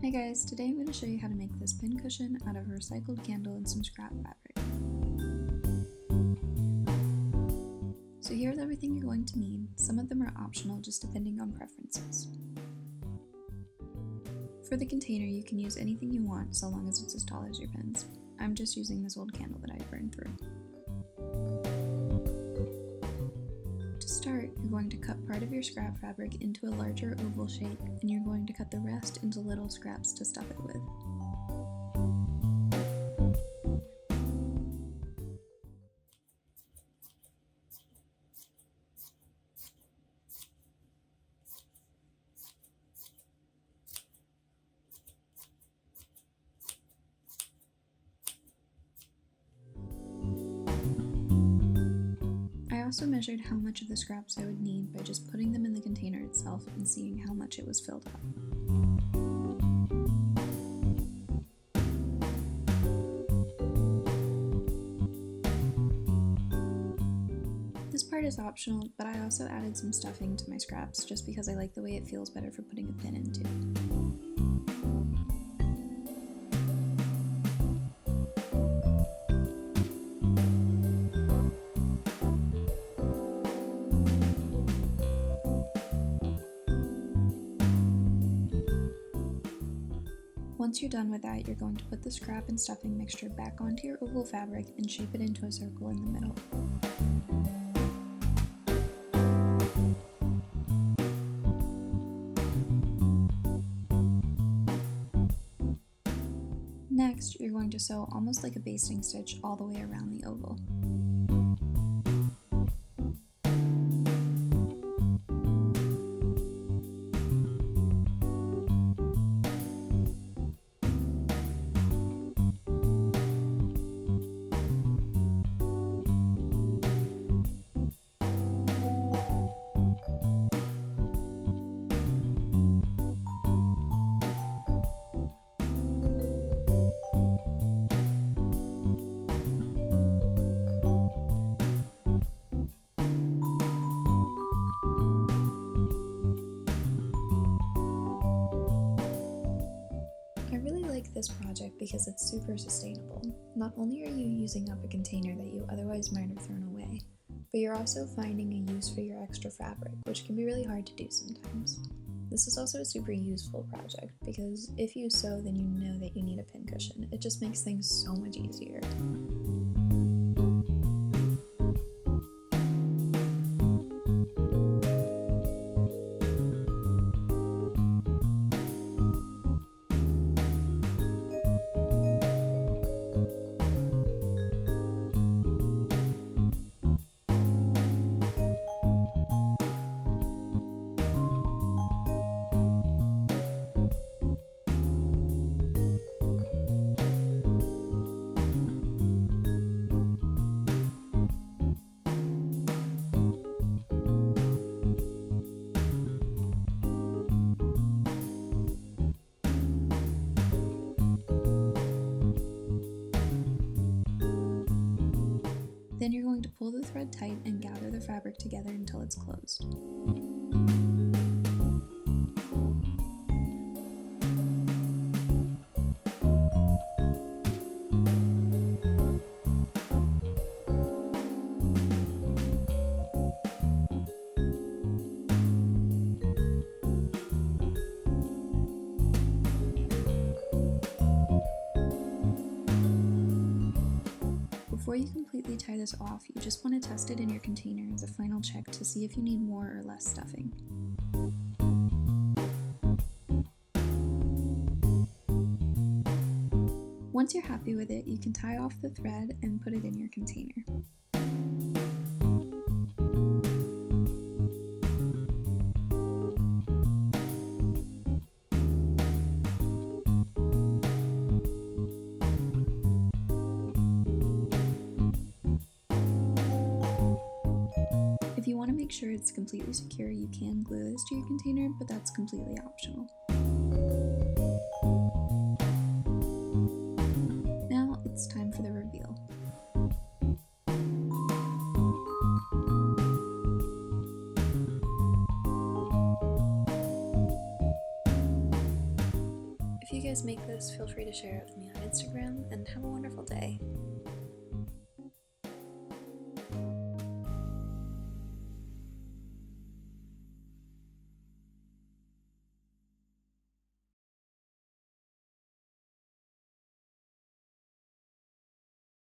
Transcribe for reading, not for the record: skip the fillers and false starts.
Hey guys, today I'm going to show you how to make this pincushion out of a recycled candle and some scrap fabric. So here's everything you're going to need. Some of them are optional just depending on preferences. For the container you can use anything you want so long as it's as tall as your pins. I'm just using this old candle that I burned through. To start, you're going to cut part of your scrap fabric into a larger oval shape, and you're going to cut the rest into little scraps to stuff it with. I also measured how much of the scraps I would need by just putting them in the container itself and seeing how much it was filled up. This part is optional, but I also added some stuffing to my scraps just because I like the way it feels better for putting a pin into. Once you're done with that, you're going to put the scrap and stuffing mixture back onto your oval fabric and shape it into a circle in the middle. Next, you're going to sew almost like a basting stitch all the way around the oval. I really like this project because it's super sustainable. Not only are you using up a container that you otherwise might have thrown away, but you're also finding a use for your extra fabric, which can be really hard to do sometimes. This is also a super useful project because if you sew, then you know that you need a pincushion. It just makes things so much easier. Then you're going to pull the thread tight and gather the fabric together until it's closed. Before you completely tie this off, you just want to test it in your container as a final check to see if you need more or less stuffing. Once you're happy with it, you can tie off the thread and put it in your container. If you want to make sure it's completely secure, you can glue this to your container, but that's completely optional. Now it's time for the reveal. you guys make this, feel free to share it with me on Instagram, and have a wonderful day.